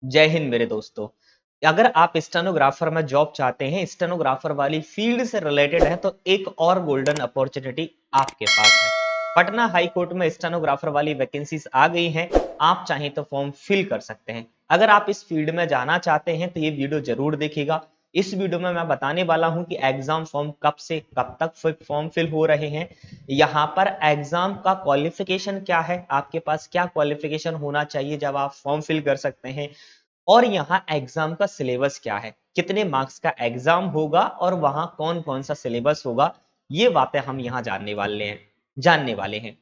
जय हिंद मेरे दोस्तों। अगर आप स्टेनोग्राफर में जॉब चाहते हैं, स्टेनोग्राफर वाली फील्ड से रिलेटेड है, तो एक और गोल्डन अपॉर्चुनिटी आपके पास है। पटना हाई कोर्ट में स्टेनोग्राफर वाली वैकेंसीज आ गई हैं। आप चाहें तो फॉर्म फिल कर सकते हैं। अगर आप इस फील्ड में जाना चाहते हैं तो ये वीडियो जरूर देखिएगा। इस वीडियो में मैं बताने वाला हूं कि एग्जाम फॉर्म कब से कब तक फॉर्म फिल हो रहे हैं। यहाँ पर एग्जाम का क्वालिफिकेशन क्या है, आपके पास क्या क्वालिफिकेशन होना चाहिए जब आप फॉर्म फिल कर सकते हैं, और यहाँ एग्जाम का सिलेबस क्या है, कितने मार्क्स का एग्जाम होगा और वहां कौन कौन सा सिलेबस होगा, ये बातें हम यहाँ जानने वाले हैं।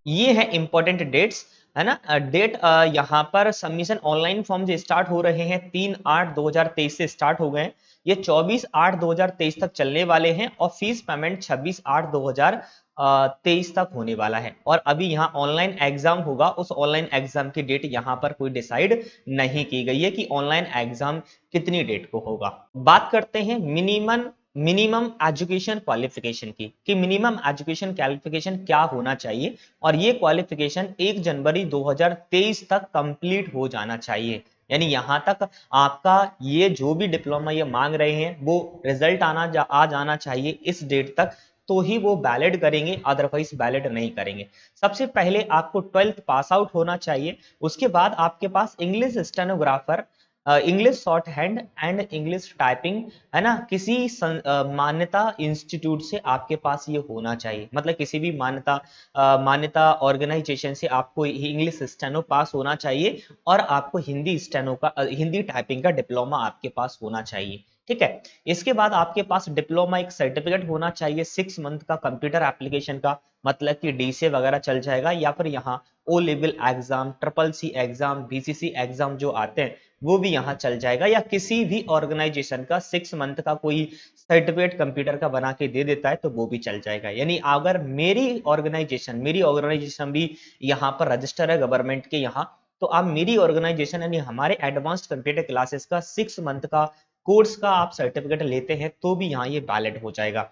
ये है इंपॉर्टेंट डेट्स, है ना। डेट यहाँ पर सबमिशन ऑनलाइन फॉर्म जो स्टार्ट हो रहे हैं 3/8/2023 से स्टार्ट हो गए हैं। ये 24/8/2023 तक चलने वाले हैं और फीस पेमेंट 26/8/2023 तक होने वाला है। और अभी यहाँ ऑनलाइन एग्जाम होगा, उस ऑनलाइन एग्जाम की डेट यहाँ पर कोई डिसाइड नहीं की गई है कि ऑनलाइन एग्जाम कितनी डेट को होगा। बात करते हैं मिनिमम एजुकेशन क्वालिफिकेशन की, कि मिनिमम एजुकेशन क्वालिफिकेशन क्या होना चाहिए, और ये क्वालिफिकेशन 1 जनवरी 2023 तक कंप्लीट हो जाना चाहिए। यानी यहां तक आपका ये जो भी डिप्लोमा ये मांग रहे हैं वो रिजल्ट आ जाना चाहिए इस डेट तक, तो ही वो वैलिड करेंगे, अदरवाइज वैलिड नहीं करेंगे। सबसे पहले आपको 12th पास आउट होना चाहिए। उसके बाद आपके पास English stenographer, English shorthand and English typing, है ना, किसी मान्यता इंस्टीट्यूट से आपके पास ये होना चाहिए। मतलब किसी भी मान्यता ऑर्गेनाइजेशन से आपको इंग्लिश स्टेनो पास होना चाहिए, और आपको हिंदी टाइपिंग का डिप्लोमा आपके पास होना चाहिए। ठीक है। इसके बाद आपके पास डिप्लोमा एक सर्टिफिकेट होना चाहिए 6 मंथ का कंप्यूटर एप्लीकेशन का, मतलब कि डीसीए वगैरह चल जाएगा, या फिर यहाँ O level exam, triple C exam, BCC exam जो आते हैं वो भी यहाँ चल जाएगा, या किसी भी ऑर्गेनाइजेशन का 6 मंथ का कोई सर्टिफिकेट कंप्यूटर का बना के दे देता है तो वो भी चल जाएगा। यानी अगर मेरी ऑर्गेनाइजेशन भी यहाँ पर रजिस्टर है गवर्नमेंट के यहाँ, तो आप मेरी ऑर्गेनाइजेशन यानी हमारे एडवांस्ड कंप्यूटर क्लासेस का 6 मंथ का कोर्स का आप सर्टिफिकेट लेते हैं तो भी यहाँ ये वैलिड हो जाएगा।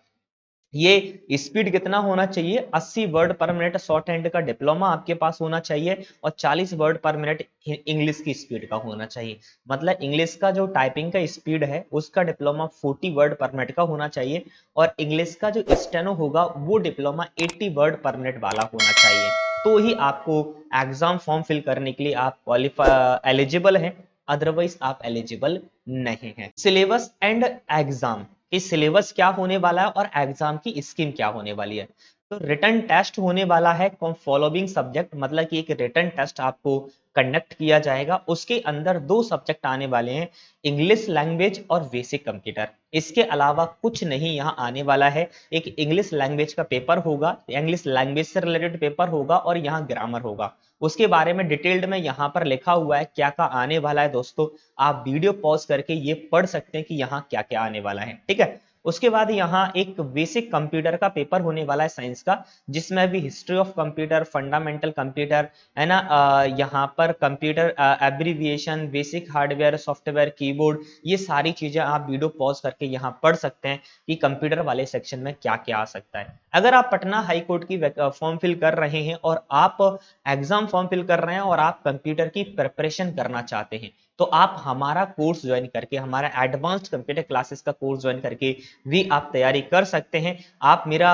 ये स्पीड कितना होना चाहिए, 80 वर्ड पर मिनट शॉर्ट हैंड का डिप्लोमा आपके पास होना चाहिए, और 40 वर्ड पर मिनट इंग्लिश की स्पीड का होना चाहिए। मतलब इंग्लिश का जो टाइपिंग का स्पीड है उसका डिप्लोमा 40 वर्ड पर मिनट का होना चाहिए, और इंग्लिश का जो स्टेनो होगा वो डिप्लोमा 80 वर्ड पर मिनट वाला होना चाहिए, तो ही आपको एग्जाम फॉर्म फिल करने के लिए आप क्वालिफाई एलिजिबल हैं, अदरवाइज आप एलिजिबल नहीं है। सिलेबस एंड एग्जाम, कि सिलेबस क्या होने वाला है और एग्जाम की स्कीम क्या होने वाली है। तो रिटन टेस्ट होने वाला है फॉलोइंग सब्जेक्ट, मतलब कि एक रिटन टेस्ट आपको कंडक्ट किया जाएगा। उसके अंदर 2 सब्जेक्ट आने वाले हैं, इंग्लिश लैंग्वेज और बेसिक कंप्यूटर। इसके अलावा कुछ नहीं यहाँ आने वाला है। एक इंग्लिश लैंग्वेज का पेपर होगा, इंग्लिश लैंग्वेज से रिलेटेड पेपर होगा, और यहाँ ग्रामर होगा। उसके बारे में डिटेल्ड में यहाँ पर लिखा हुआ है क्या क्या आने वाला है दोस्तों। आप वीडियो पॉज करके ये पढ़ सकते हैं कि यहाँ क्या क्या आने वाला है। ठीक है। उसके बाद यहाँ एक बेसिक कंप्यूटर का पेपर होने वाला है साइंस का, जिसमें भी history of computer, fundamental computer, है ना, यहाँ पर computer abbreviation, basic hardware software, keyboard, ये सारी चीजें आप वीडियो पॉज करके यहाँ पढ़ सकते हैं कि कंप्यूटर वाले सेक्शन में क्या क्या आ सकता है। अगर आप पटना हाई कोर्ट की फॉर्म फिल कर रहे हैं और आप एग्जाम फॉर्म फिल कर रहे हैं और आप कंप्यूटर की प्रिपरेशन करना चाहते हैं, तो आप हमारा कोर्स ज्वाइन करके, हमारा एडवांस्ड कंप्यूटर क्लासेस का कोर्स ज्वाइन करके भी आप तैयारी कर सकते हैं। आप मेरा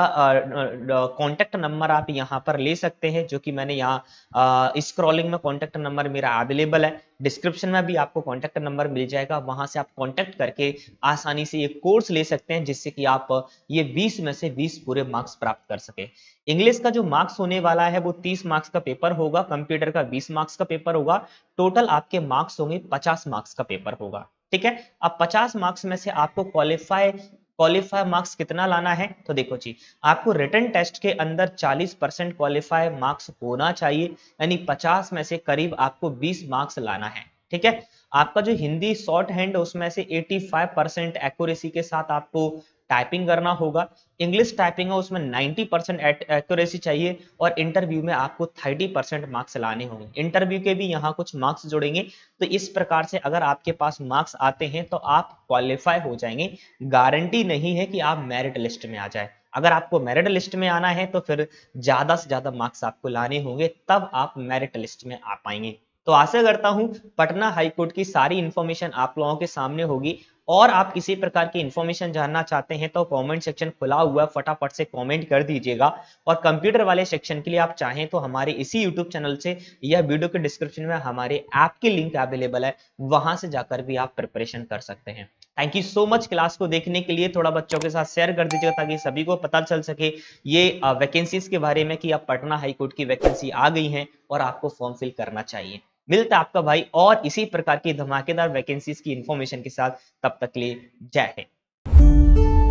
कॉन्टेक्ट नंबर आप यहाँ पर ले सकते हैं, जो कि मैंने यहाँ स्क्रॉलिंग में कॉन्टेक्ट नंबर मेरा अवेलेबल है। डिस्क्रिप्शन में भी आपको कॉन्टेक्ट नंबर मिल जाएगा, वहां से आप कॉन्टेक्ट करके आसानी से ये कोर्स ले सकते हैं, जिससे कि आप ये 20 में से 20 पूरे मार्क्स प्राप्त कर सके। इंग्लिश का जो मार्क्स होने वाला है वो 30 मार्क्स का पेपर होगा, कंप्यूटर का 20 मार्क्स का पेपर होगा। टोटल आपके मार्क्स होंगे 50 मार्क्स का पेपर होगा। ठीक है। अब 50 मार्क्स में से आपको क्वालिफाई मार्क्स कितना लाना है, तो देखो जी, आपको रिटन टेस्ट के अंदर 40% क्वालिफाई मार्क्स होना चाहिए, यानी 50 में से करीब आपको 20 मार्क्स लाना है। ठीक है। आपका जो हिंदी शॉर्ट हैंड है उसमें से 85% एक्यूरेसी के साथ आपको टाइपिंग करना होगा। इंग्लिश टाइपिंग है उसमें 90% एक्यूरेसी चाहिए, और इंटरव्यू में आपको 30% मार्क्स लाने होंगे। इंटरव्यू के भी यहाँ कुछ मार्क्स जोड़ेंगे, तो इस प्रकार से अगर आपके पास मार्क्स आते हैं तो आप क्वालिफाई हो जाएंगे। गारंटी नहीं है कि आप मेरिट लिस्ट में आ जाए। अगर आपको मेरिट लिस्ट में आना है तो फिर ज्यादा से ज्यादा मार्क्स आपको लाने होंगे, तब आप मेरिट लिस्ट में आ पाएंगे। तो आशा करता हूं पटना हाईकोर्ट की सारी इंफॉर्मेशन आप लोगों के सामने होगी। और आप किसी प्रकार की इंफॉर्मेशन जानना चाहते हैं तो कमेंट सेक्शन खुला हुआ है, फटाफट से कमेंट कर दीजिएगा। और कंप्यूटर वाले सेक्शन के लिए आप चाहें तो हमारे इसी यूट्यूब चैनल से या वीडियो के डिस्क्रिप्शन में हमारे ऐप की लिंक अवेलेबल है, वहां से जाकर भी आप प्रिपरेशन कर सकते हैं। Thank you so much class को देखने के लिए। थोड़ा बच्चों के साथ शेयर कर दीजिएगा ताकि सभी को पता चल सके ये वैकेंसीज के बारे में कि अब पटना हाईकोर्ट की वैकेंसी आ गई है और आपको फॉर्म फिल करना चाहिए। मिलता है आपका भाई और इसी प्रकार की धमाकेदार वैकेंसीज की इंफॉर्मेशन के साथ, तब तक के लिए जय हिंद।